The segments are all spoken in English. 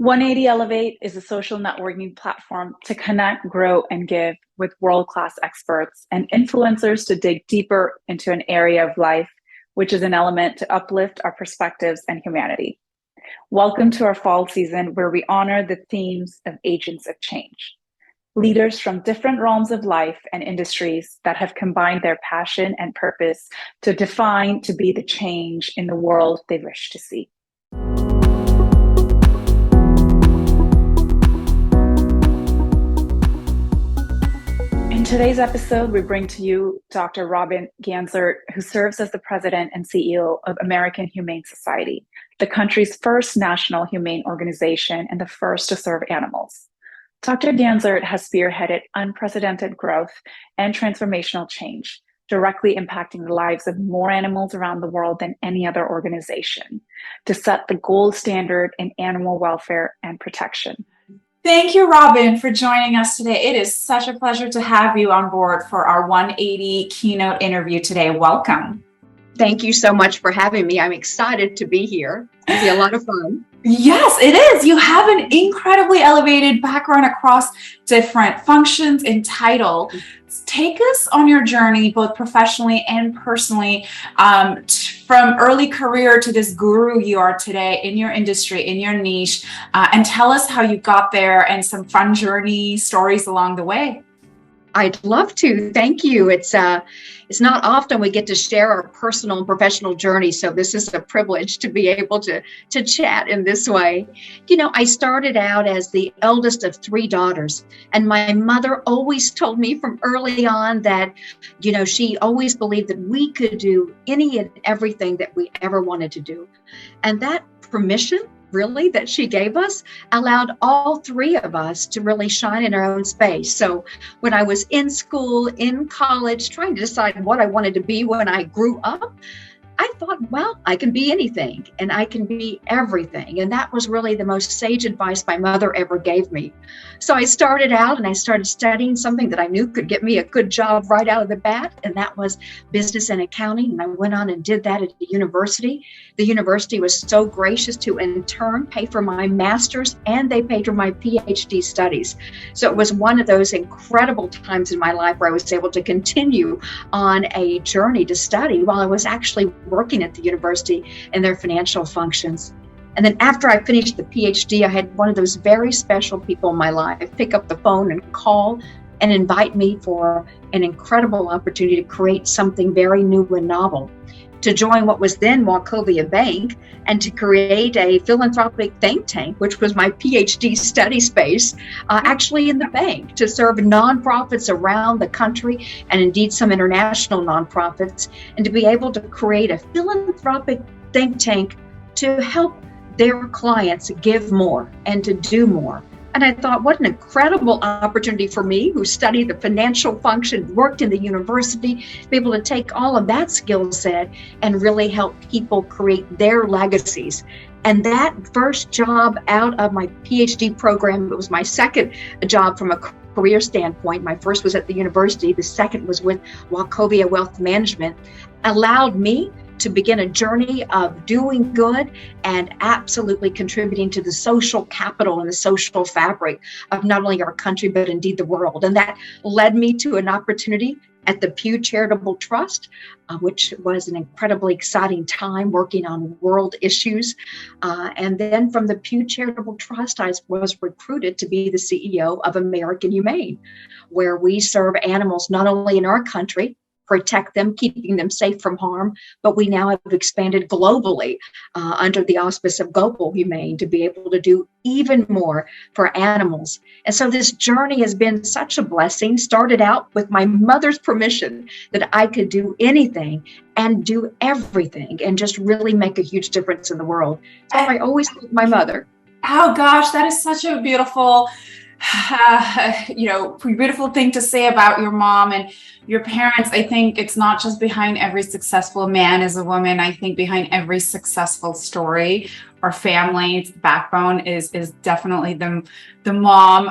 180 Elevate is a social networking platform to connect, grow, and give with world-class experts and influencers to dig deeper into an area of life, which is an element to uplift our perspectives and humanity. Welcome to our fall season, where we honor the themes of agents of change, leaders from different realms of life and industries that have combined their passion and purpose to define to be the change in the world they wish to see. In today's episode, we bring to you Dr. Robin Ganzert, who serves as the president and CEO of American Humane Society, the country's first national humane organization and the first to serve animals. Dr. Ganzert has spearheaded unprecedented growth and transformational change, directly impacting the lives of more animals around the world than any other organization, to set the gold standard in animal welfare and protection. Thank you, Robin, for joining us today. It is such a pleasure to have you on board for our 180 keynote interview today. Welcome. Thank you so much for having me. I'm excited to be here. It'll be a lot of fun. Yes, it is. You have an incredibly elevated background across different functions and title. Take us on your journey, both professionally and personally, from early career to this guru you are today in your industry, in your niche, and tell us how you got there and some fun journey stories along the way. I'd love to. Thank you. It's not often we get to share our personal and professional journey, so this is a privilege to be able to chat in this way. You know, I started out as the eldest of three daughters, and my mother always told me from early on that, you know, she always believed that we could do any and everything that we ever wanted to do. And that permission really that she gave us allowed all three of us to really shine in our own space. So when I was in school, in college, trying to decide what I wanted to be when I grew up, I thought, well, I can be anything and I can be everything. And that was really the most sage advice my mother ever gave me. So I started out and I started studying something that I knew could get me a good job right out of the bat. And that was business and accounting. And I went on and did that at the university. The university was so gracious to in turn pay for my master's, and they paid for my PhD studies. So it was one of those incredible times in my life where I was able to continue on a journey to study while I was actually working at the university in their financial functions. And then after I finished the PhD, I had one of those very special people in my life pick up the phone and call and invite me for an incredible opportunity to create something very new and novel, to join what was then Wachovia Bank and to create a philanthropic think tank, which was my PhD study space, actually in the bank, to serve nonprofits around the country and indeed some international nonprofits, and to be able to create a philanthropic think tank to help their clients give more and to do more. And I thought, what an incredible opportunity for me, who studied the financial function, worked in the university, to be able to take all of that skill set and really help people create their legacies. And that first job out of my PhD program, it was my second job from a career standpoint. My first was at the university. The second was with Wachovia Wealth Management, allowed me to begin a journey of doing good and absolutely contributing to the social capital and the social fabric of not only our country, but indeed the world. And that led me to an opportunity at the Pew Charitable Trust, which was an incredibly exciting time working on world issues. And then from the Pew Charitable Trust, I was recruited to be the CEO of American Humane, where we serve animals not only in our country, protect them, keeping them safe from harm, but we now have expanded globally under the auspice of Global Humane to be able to do even more for animals. And so this journey has been such a blessing. Started out with my mother's permission that I could do anything and do everything and just really make a huge difference in the world. So I always thank my mother. Oh gosh, that is such a beautiful beautiful thing to say about your mom and your parents. I think it's not just behind every successful man is a woman. I think behind every successful story or family's backbone is definitely the mom.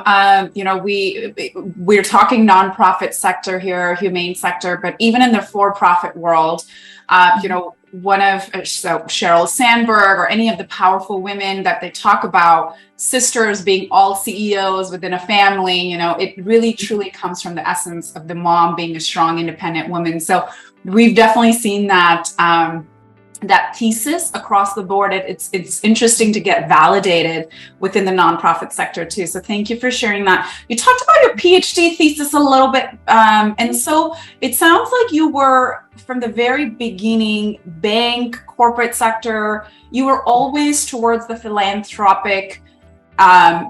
We're talking nonprofit sector here, humane sector, but even in the for-profit world, so Sheryl Sandberg or any of the powerful women that they talk about, sisters being all CEOs within a family, you know, it really truly comes from the essence of the mom being a strong, independent woman. So we've definitely seen that that thesis across the board. It's interesting to get validated within the nonprofit sector too. So thank you for sharing that. You talked about your PhD thesis a little bit. And so it sounds like you were from the very beginning, bank, corporate sector, you were always towards the philanthropic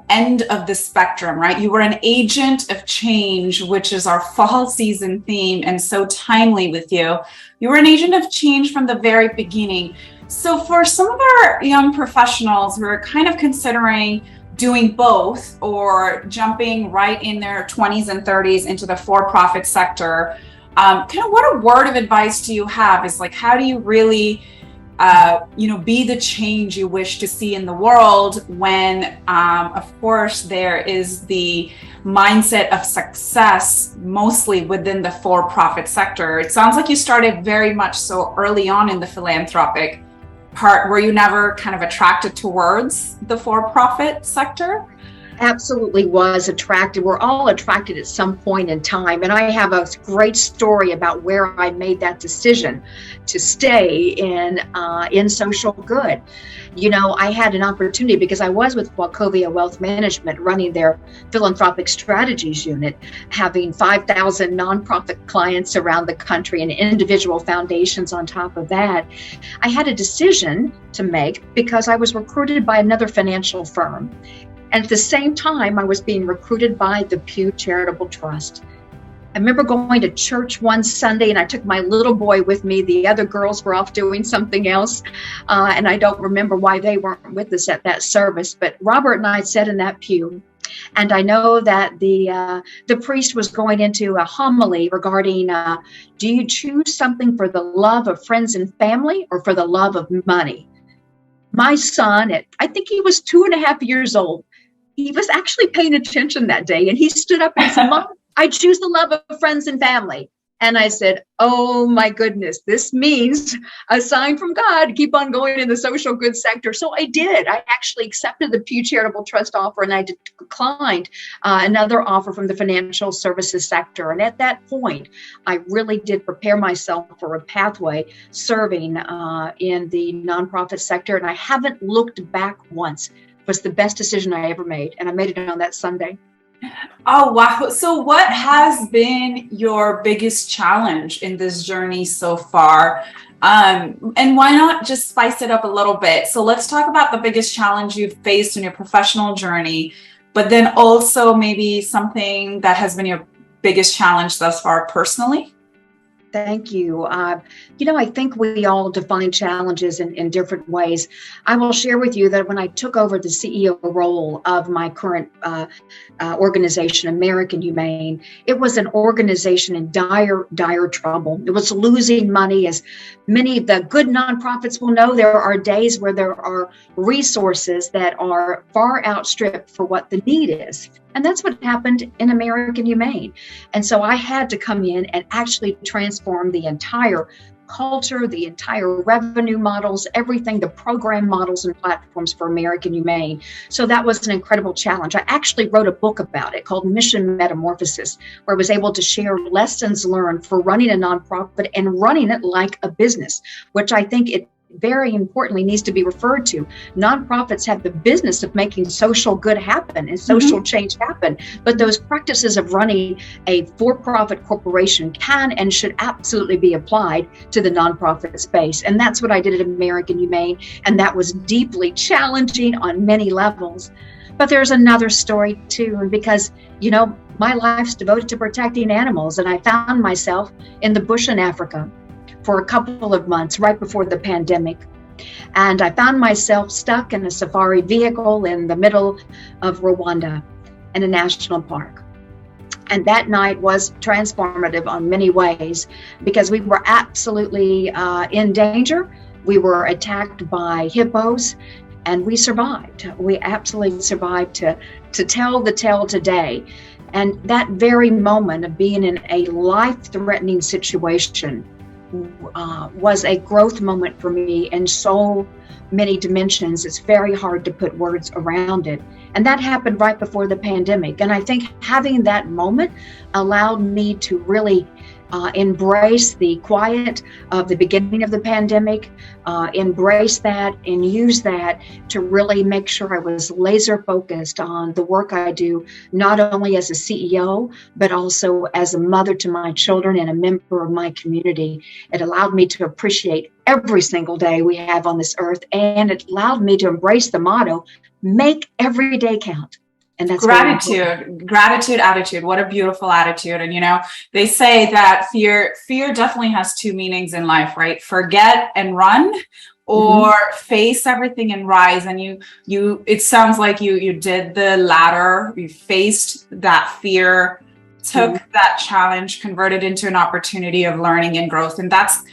end of the spectrum, right? You were an agent of change, which is our fall season theme and so timely with you. You were an agent of change from the very beginning. So for some of our young professionals who are kind of considering doing both or jumping right in their 20s and 30s into the for-profit sector, kind of what a word of advice do you have? Is like, how do you really be the change you wish to see in the world when, of course, there is the mindset of success mostly within the for-profit sector. It sounds like you started very much so early on in the philanthropic part. Were you never kind of attracted towards the for-profit sector? Absolutely was attracted. We're all attracted at some point in time. And I have a great story about where I made that decision to stay in social good. You know, I had an opportunity because I was with Wachovia Wealth Management running their philanthropic strategies unit, having 5,000 nonprofit clients around the country and individual foundations on top of that. I had a decision to make because I was recruited by another financial firm. And at the same time, I was being recruited by the Pew Charitable Trust. I remember going to church one Sunday and I took my little boy with me. The other girls were off doing something else. And I don't remember why they weren't with us at that service. But Robert and I sat in that pew. And I know that the priest was going into a homily regarding, do you choose something for the love of friends and family or for the love of money? My son, I think he was 2.5 years old, he was actually paying attention that day, and he stood up and said, Mom, I choose the love of friends and family. And I said, oh my goodness, this means a sign from God to keep on going in the social good sector. So I did. I actually accepted the Pew Charitable Trust offer, and I declined another offer from the financial services sector. And at that point, I really did prepare myself for a pathway serving in the nonprofit sector. And I haven't looked back once. It was the best decision I ever made. And I made it on that Sunday. Oh, wow. So what has been your biggest challenge in this journey so far? And why not just spice it up a little bit? So let's talk about the biggest challenge you've faced in your professional journey, but then also maybe something that has been your biggest challenge thus far personally. Thank you. I think we all define challenges in different ways. I will share with you that when I took over the CEO role of my current organization, American Humane, it was an organization in dire trouble. It was losing money. As many of the good nonprofits will know, there are days where there are resources that are far outstripped for what the need is. And that's what happened in American Humane. And so I had to come in and actually transform the entire culture, the entire revenue models, everything, the program models and platforms for American Humane. So that was an incredible challenge. I actually wrote a book about it called Mission Metamorphosis, where I was able to share lessons learned for running a nonprofit and running it like a business, which I think it very importantly needs to be referred to. Nonprofits have the business of making social good happen and social change happen, but those practices of running a for-profit corporation can and should absolutely be applied to the nonprofit space. And that's what I did at American Humane, and that was deeply challenging on many levels. But there's another story too, because my life's devoted to protecting animals, and I found myself in the bush in Africa for a couple of months right before the pandemic. And I found myself stuck in a safari vehicle in the middle of Rwanda in a national park. And that night was transformative on many ways because we were absolutely in danger. We were attacked by hippos, and we survived. We absolutely survived to tell the tale today. And that very moment of being in a life-threatening situation was a growth moment for me in so many dimensions. It's very hard to put words around it. And that happened right before the pandemic. And I think having that moment allowed me to really embrace the quiet of the beginning of the pandemic, embrace that and use that to really make sure I was laser focused on the work I do, not only as a CEO, but also as a mother to my children and a member of my community. It allowed me to appreciate every single day we have on this earth, and it allowed me to embrace the motto, make every day count. And that's gratitude attitude. What a beautiful attitude. And, they say that fear definitely has two meanings in life, right? Forget and run, or face everything and rise. And it sounds like you did the latter. You faced that fear, took that challenge, converted into an opportunity of learning and growth. And that's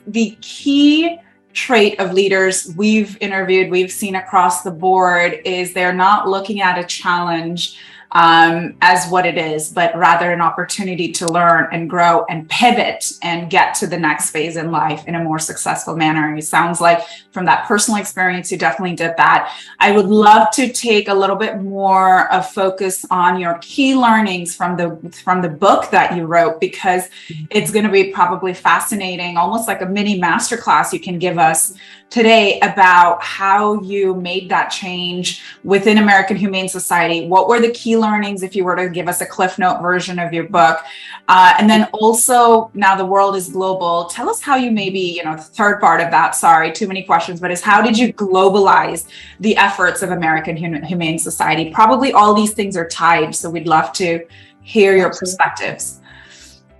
the key trait of leaders we've interviewed, we've seen across the board, is they're not looking at a challenge as what it is, but rather an opportunity to learn and grow and pivot and get to the next phase in life in a more successful manner. It sounds like from that personal experience, you definitely did that. I would love to take a little bit more of focus on your key learnings from the book that you wrote, because it's going to be probably fascinating, almost like a mini masterclass you can give us today about how you made that change within American Humane Society. What were the key learnings, if you were to give us a Cliff Note version of your book? And then also, now the world is global. Tell us how you maybe, the third part of that, sorry, too many questions, but is how did you globalize the efforts of American Humane Society? Probably all these things are tied, so we'd love to hear your perspectives.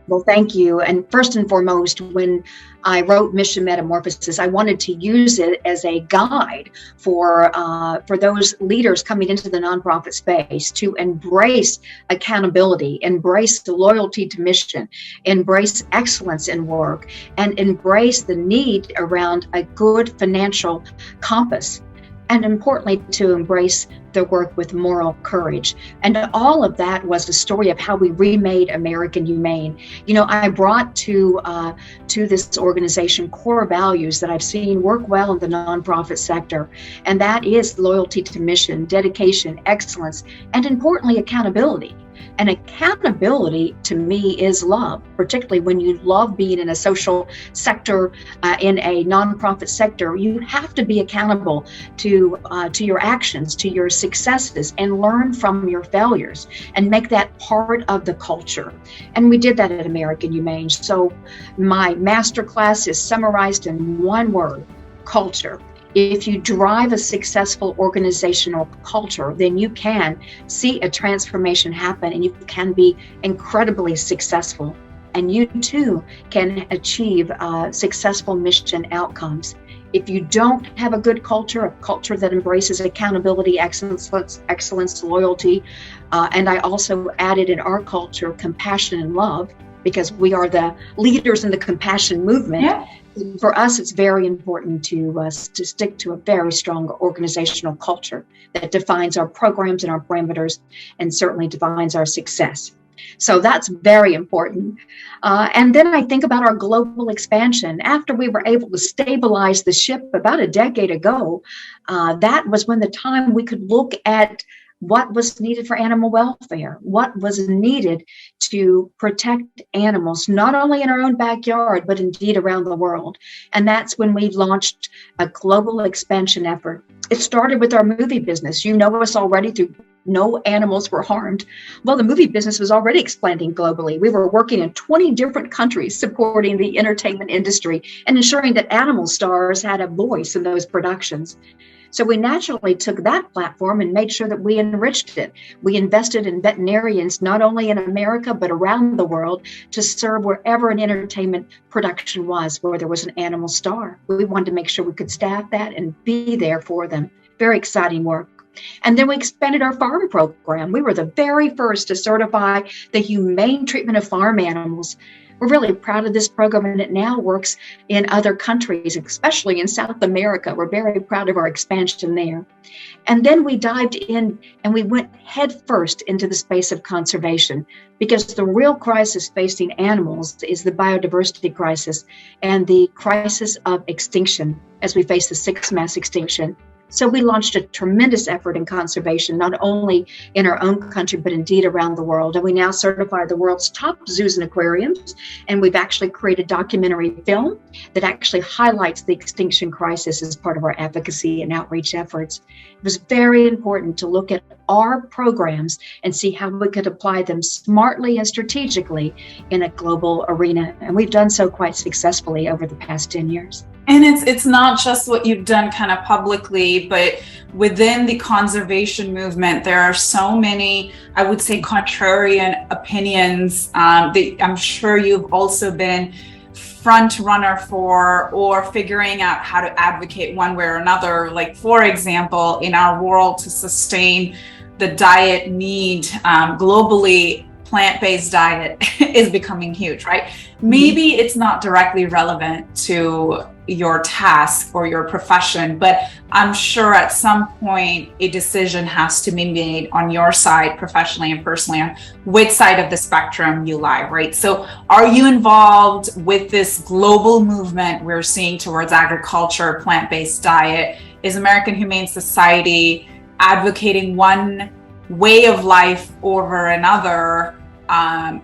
Well, thank you. And first and foremost, when I wrote Mission Metamorphosis, I wanted to use it as a guide for those leaders coming into the nonprofit space to embrace accountability, embrace the loyalty to mission, embrace excellence in work, and embrace the need around a good financial compass. And importantly, to embrace the work with moral courage. And all of that was a story of how we remade American Humane. I brought to this organization core values that I've seen work well in the nonprofit sector. And that is loyalty to mission, dedication, excellence, and importantly, accountability. And accountability to me is love, particularly when you love being in a social sector, in a nonprofit sector. You have to be accountable to your actions, to your successes, and learn from your failures and make that part of the culture. And we did that at American Humane. So my masterclass is summarized in one word: culture. If you drive a successful organizational culture, then you can see a transformation happen and you can be incredibly successful. And you too can achieve successful mission outcomes. If you don't have a good culture, a culture that embraces accountability, excellence, loyalty, and I also added in our culture compassion and love, because we are the leaders in the compassion movement. Yeah. For us, it's very important to stick to a very strong organizational culture that defines our programs and our parameters, and certainly defines our success. So that's very important. And then I think about our global expansion. After we were able to stabilize the ship about a decade ago, that was when the time we could look at what was needed for animal welfare, what was needed to protect animals, not only in our own backyard, but indeed around the world. And that's when we launched a global expansion effort. It started with our movie business. You know us already through No Animals Were Harmed. Well, the movie business was already expanding globally. We were working in 20 different countries supporting the entertainment industry and ensuring that animal stars had a voice in those productions. So we naturally took that platform and made sure that we enriched it. We invested in veterinarians, not only in America, but around the world, to serve wherever an entertainment production was, where there was an animal star. We wanted to make sure we could staff that and be there for them. Very exciting work. And then we expanded our farm program. We were the very first to certify the humane treatment of farm animals. we're really proud of this program, and it now works in other countries, especially in South America. We're very proud of our expansion there. And then we dived in and we went headfirst into the space of conservation, because the real crisis facing animals is the biodiversity crisis and the crisis of extinction as we face the sixth mass extinction. So we launched a tremendous effort in conservation, not only in our own country, but indeed around the world. And we now certify the world's top zoos and aquariums. And we've actually created documentary film that actually highlights the extinction crisis as part of our advocacy and outreach efforts. It was very important to look at our programs and see how we could apply them smartly and strategically in a global arena. And we've done so quite successfully over the past 10 years. And it's not just what you've done kind of publicly, but within the conservation movement, there are so many, I would say, contrarian opinions that I'm sure you've also been front runner for, or figuring out how to advocate one way or another. Like, for example, in our world, to sustain the diet need globally, plant-based diet is becoming huge, right? Maybe it's not directly relevant to your task or your profession, but I'm sure at some point a decision has to be made on your side, professionally and personally, on which side of the spectrum you lie, right? So are you involved with this global movement we're seeing towards agriculture, plant-based diet? Is American Humane Society advocating one way of life over another?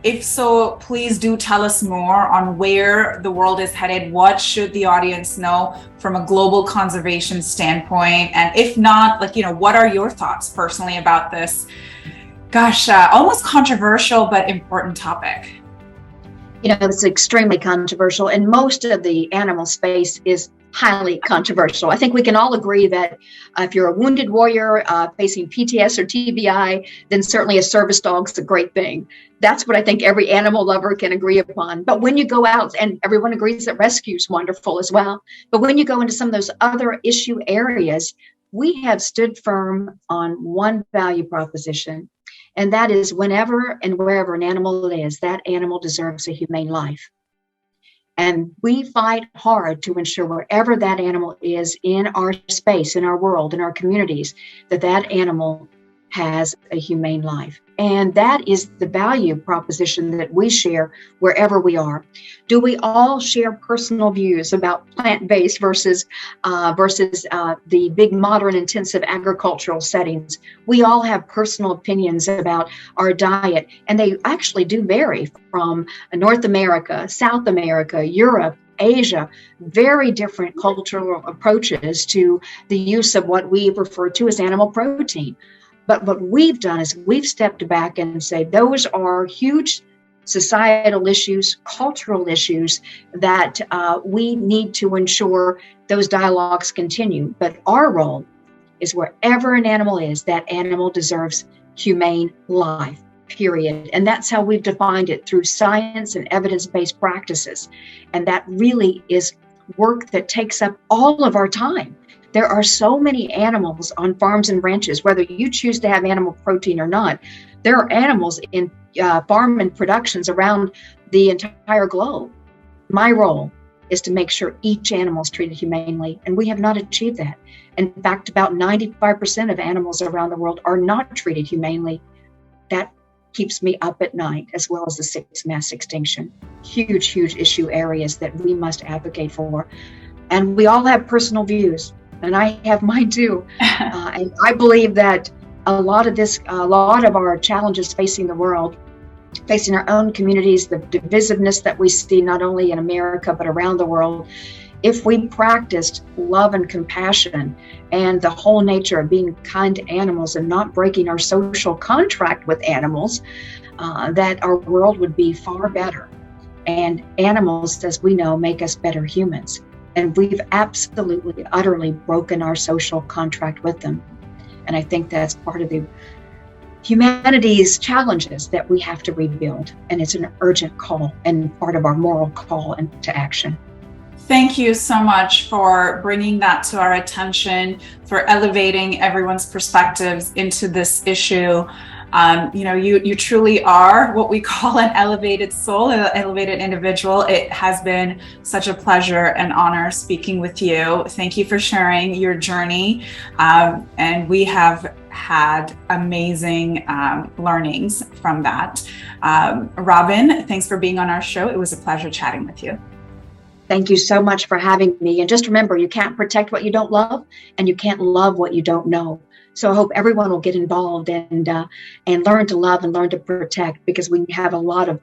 If so, please do tell us more on where the world is headed. What should the audience know from a global conservation standpoint? And if not, what are your thoughts personally about this? Gosh, almost controversial, but important topic. It's extremely controversial, and most of the animal space is highly controversial. I think we can all agree that if you're a wounded warrior facing PTS or TBI, then certainly a service dog's a great thing. That's what I think every animal lover can agree upon. But when you go out, and everyone agrees that rescue's wonderful as well, but when you go into some of those other issue areas, we have stood firm on one value proposition, and that is whenever and wherever an animal is, that animal deserves a humane life. And we fight hard to ensure wherever that animal is in our space, in our world, in our communities, that animal has a humane life. And that is the value proposition that we share wherever we are. Do we all share personal views about plant-based versus the big modern intensive agricultural settings? We all have personal opinions about our diet, and they actually do vary from North America, South America, Europe, Asia, very different cultural approaches to the use of what we refer to as animal protein. But what we've done is we've stepped back and said those are huge societal issues, cultural issues that we need to ensure those dialogues continue. But our role is wherever an animal is, that animal deserves humane life, period. And that's how we've defined it through science and evidence-based practices. And that really is work that takes up all of our time. There are so many animals on farms and ranches, whether you choose to have animal protein or not. There are animals in farm and productions around the entire globe. My role is to make sure each animal is treated humanely, and we have not achieved that. In fact, about 95% of animals around the world are not treated humanely. That keeps me up at night, as well as the sixth mass extinction. Huge, huge issue areas that we must advocate for. And we all have personal views. And I have mine too. And I believe that a lot of our challenges facing the world, facing our own communities, the divisiveness that we see not only in America, but around the world, if we practiced love and compassion and the whole nature of being kind to animals and not breaking our social contract with animals, that our world would be far better. And animals, as we know, make us better humans. And we've absolutely, utterly broken our social contract with them. And I think that's part of the humanity's challenges that we have to rebuild. And it's an urgent call and part of our moral call into action. Thank you so much for bringing that to our attention, for elevating everyone's perspectives into this issue. You truly are what we call an elevated soul, an elevated individual. It has been such a pleasure and honor speaking with you. Thank you for sharing your journey. And we have had amazing learnings from that. Robin, thanks for being on our show. It was a pleasure chatting with you. Thank you so much for having me. And just remember, you can't protect what you don't love, and you can't love what you don't know. So I hope everyone will get involved and learn to love and learn to protect, because we have a lot of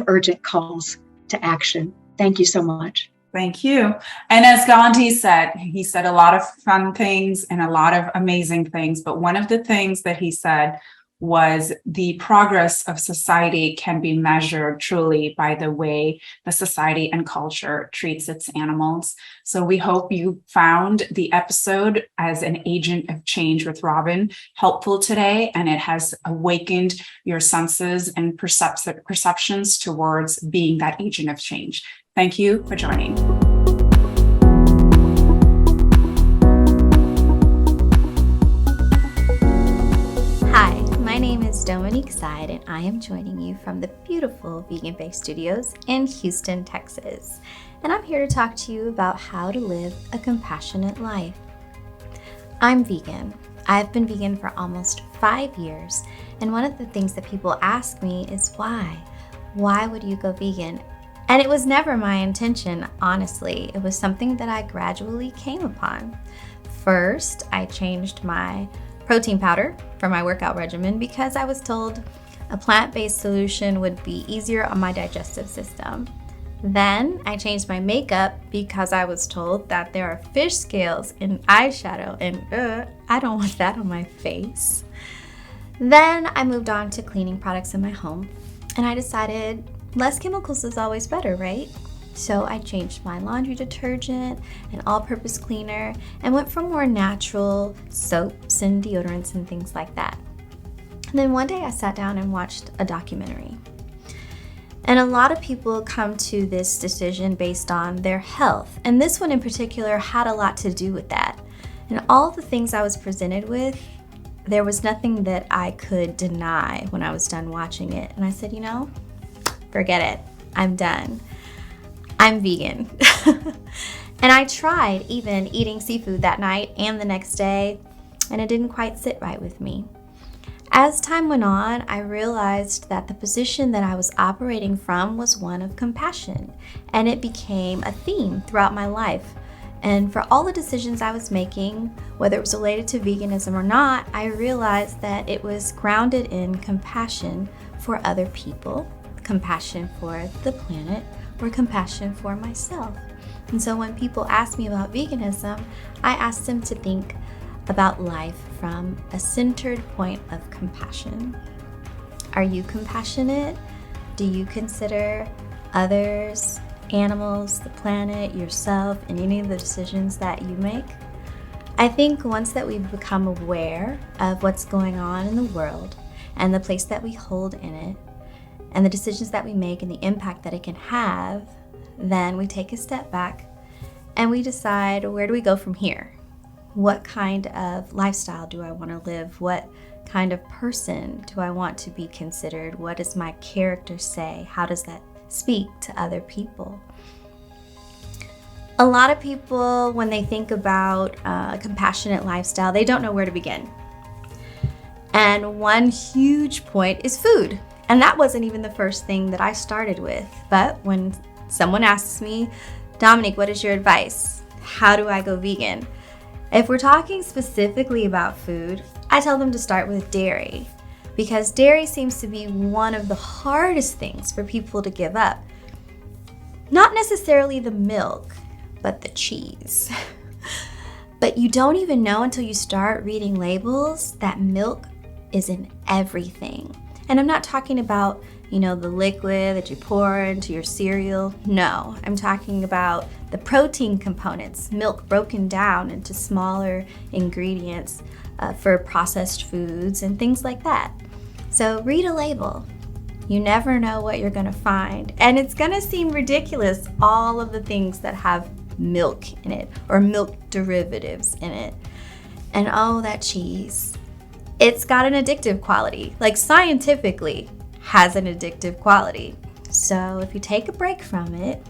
urgent calls to action. Thank you so much. Thank you. And as Gandhi said, he said a lot of fun things and a lot of amazing things. But one of the things that he said was the progress of society can be measured truly by the way the society and culture treats its animals. So we hope you found the episode as an agent of change with Robin helpful today, and it has awakened your senses and perceptions towards being that agent of change. Thank you for joining. My name is Dominique Side, and I am joining you from the beautiful Vegan Face Studios in Houston, Texas. And I'm here to talk to you about how to live a compassionate life. I'm vegan. I've been vegan for almost 5 years, and one of the things that people ask me is why? Why would you go vegan? And it was never my intention, honestly. It was something that I gradually came upon. First, I changed my protein powder for my workout regimen because I was told a plant-based solution would be easier on my digestive system. Then I changed my makeup because I was told that there are fish scales in eyeshadow, and I don't want that on my face. Then I moved on to cleaning products in my home, and I decided less chemicals is always better, right? So I changed my laundry detergent and all-purpose cleaner and went for more natural soaps and deodorants and things like that. And then one day I sat down and watched a documentary. And a lot of people come to this decision based on their health. And this one in particular had a lot to do with that. And all the things I was presented with, there was nothing that I could deny when I was done watching it. And I said, forget it. I'm done. I'm vegan. And I tried even eating seafood that night and the next day, and it didn't quite sit right with me. As time went on, I realized that the position that I was operating from was one of compassion, and it became a theme throughout my life. And for all the decisions I was making, whether it was related to veganism or not, I realized that it was grounded in compassion for other people, compassion for the planet, or compassion for myself. And so when people ask me about veganism, I ask them to think about life from a centered point of compassion. Are you compassionate? Do you consider others, animals, the planet, yourself, in any of the decisions that you make? I think once that we become aware of what's going on in the world and the place that we hold in it, and the decisions that we make and the impact that it can have, then we take a step back and we decide, where do we go from here? What kind of lifestyle do I want to live? What kind of person do I want to be considered? What does my character say? How does that speak to other people? A lot of people, when they think about a compassionate lifestyle, they don't know where to begin. And one huge point is food. And that wasn't even the first thing that I started with. But when someone asks me, Dominique, what is your advice? How do I go vegan? If we're talking specifically about food, I tell them to start with dairy, because dairy seems to be one of the hardest things for people to give up. Not necessarily the milk, but the cheese. But you don't even know until you start reading labels that milk is in everything. And I'm not talking about, the liquid that you pour into your cereal. No, I'm talking about the protein components, milk broken down into smaller ingredients for processed foods and things like that. So read a label. You never know what you're gonna find. And it's gonna seem ridiculous, all of the things that have milk in it or milk derivatives in it. And oh, that cheese. it's got an addictive quality, like scientifically has an addictive quality. So if you take a break from it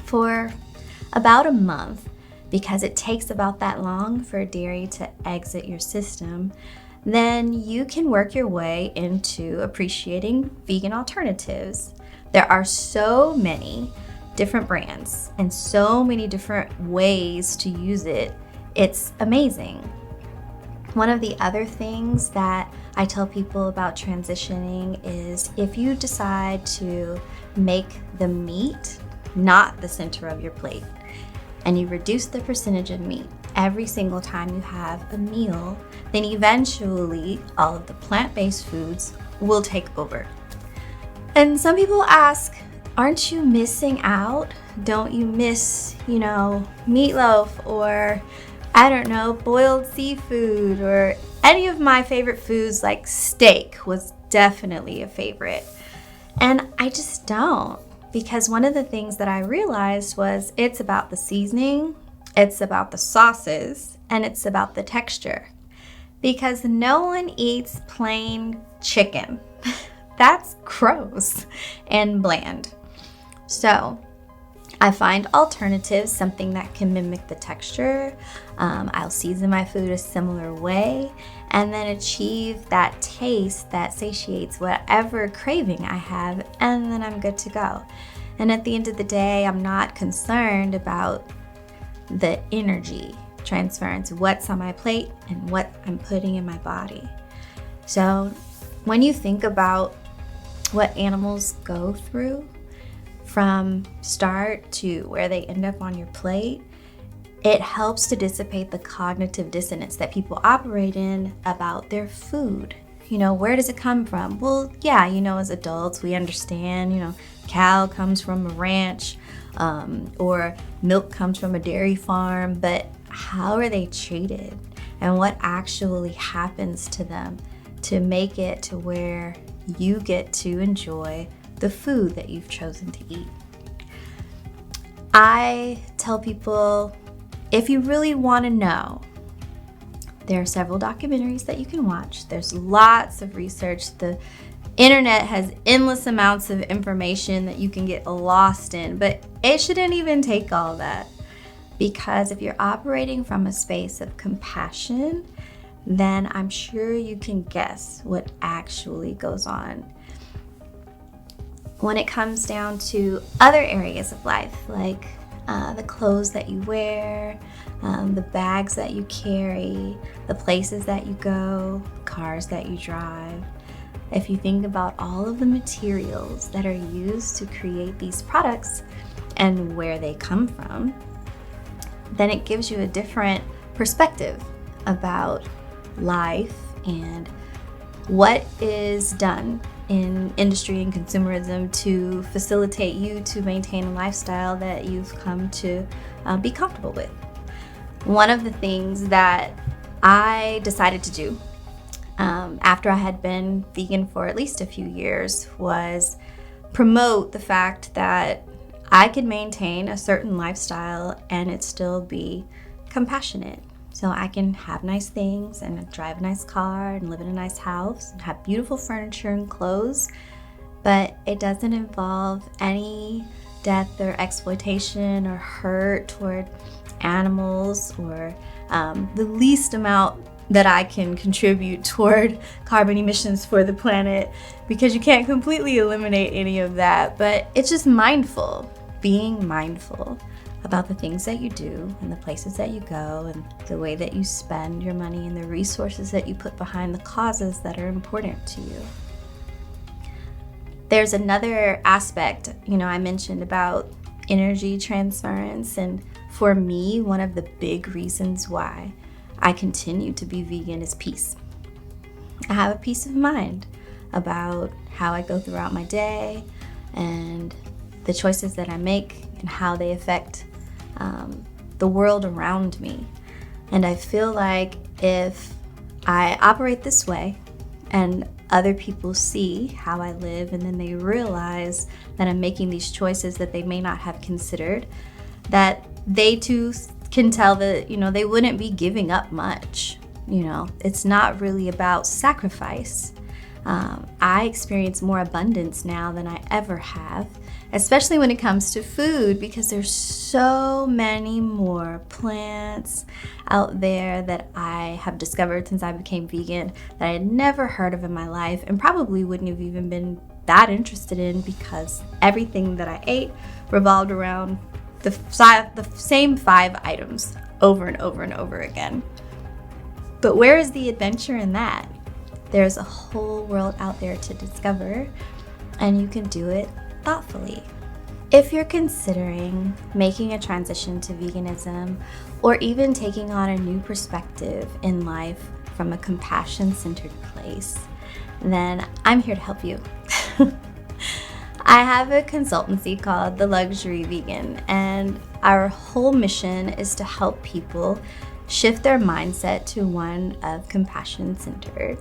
for about a month, because it takes about that long for dairy to exit your system, then you can work your way into appreciating vegan alternatives. There are so many different brands and so many different ways to use it. It's amazing. One of the other things that I tell people about transitioning is if you decide to make the meat not the center of your plate, and you reduce the percentage of meat every single time you have a meal, then eventually all of the plant-based foods will take over. And some people ask, aren't you missing out? Don't you miss, meatloaf or, I don't know, boiled seafood, or any of my favorite foods like steak was definitely a favorite. And I just don't, because one of the things that I realized was it's about the seasoning, it's about the sauces, and it's about the texture. Because no one eats plain chicken. That's gross and bland. So I find alternatives, something that can mimic the texture. I'll season my food a similar way and then achieve that taste that satiates whatever craving I have, and then I'm good to go. And at the end of the day, I'm not concerned about the energy transference, what's on my plate and what I'm putting in my body. So when you think about what animals go through from start to where they end up on your plate, it helps to dissipate the cognitive dissonance that people operate in about their food. Where does it come from? Well, yeah, as adults, we understand, cow comes from a ranch, or milk comes from a dairy farm, but how are they treated? And what actually happens to them to make it to where you get to enjoy the food that you've chosen to eat? I tell people, if you really want to know, there are several documentaries that you can watch. There's lots of research. The internet has endless amounts of information that you can get lost in, but it shouldn't even take all that. Because if you're operating from a space of compassion, then I'm sure you can guess what actually goes on. When it comes down to other areas of life, like the clothes that you wear, the bags that you carry, the places that you go, cars that you drive, if you think about all of the materials that are used to create these products and where they come from, then it gives you a different perspective about life and what is done in industry and consumerism to facilitate you to maintain a lifestyle that you've come to be comfortable with. One of the things that I decided to do after I had been vegan for at least a few years was promote the fact that I could maintain a certain lifestyle and it still be compassionate. So I can have nice things and drive a nice car and live in a nice house and have beautiful furniture and clothes, but it doesn't involve any death or exploitation or hurt toward animals, or the least amount that I can contribute toward carbon emissions for the planet, because you can't completely eliminate any of that, but it's just being mindful about the things that you do and the places that you go and the way that you spend your money and the resources that you put behind the causes that are important to you. There's another aspect, I mentioned about energy transference, and for me, one of the big reasons why I continue to be vegan is peace. I have a peace of mind about how I go throughout my day and the choices that I make and how they affect the world around me. And I feel like if I operate this way and other people see how I live and then they realize that I'm making these choices that they may not have considered, that they too can tell that, they wouldn't be giving up much It's not really about sacrifice. I experience more abundance now than I ever have, especially when it comes to food, because there's so many more plants out there that I have discovered since I became vegan that I had never heard of in my life and probably wouldn't have even been that interested in, because everything that I ate revolved around the same 5 items over and over and over again. But where is the adventure in that? There's a whole world out there to discover, and you can do it thoughtfully. If you're considering making a transition to veganism, or even taking on a new perspective in life from a compassion-centered place, then I'm here to help you. I have a consultancy called The Luxury Vegan, and our whole mission is to help people shift their mindset to one of compassion-centered.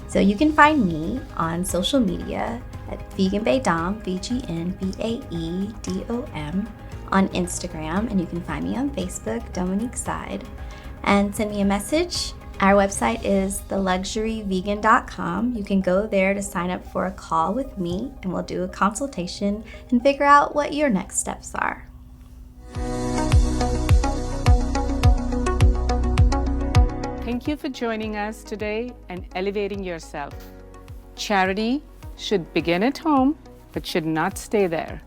So you can find me on social media at VeganBaedom, VGNBAEDOM, on Instagram, and you can find me on Facebook, Dominique Side, and send me a message. Our website is theluxuryvegan.com. You can go there to sign up for a call with me, and we'll do a consultation and figure out what your next steps are. Thank you for joining us today and elevating yourself. Charity should begin at home, but should not stay there.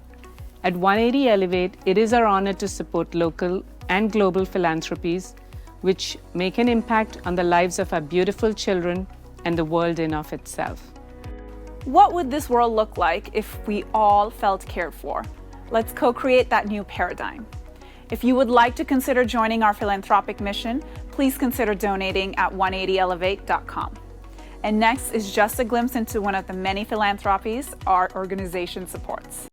At 180 Elevate, it is our honor to support local and global philanthropies which make an impact on the lives of our beautiful children and the world in of itself. What would this world look like if we all felt cared for? Let's co-create that new paradigm. If you would like to consider joining our philanthropic mission, please consider donating at 180elevate.com. And next is just a glimpse into one of the many philanthropies our organization supports.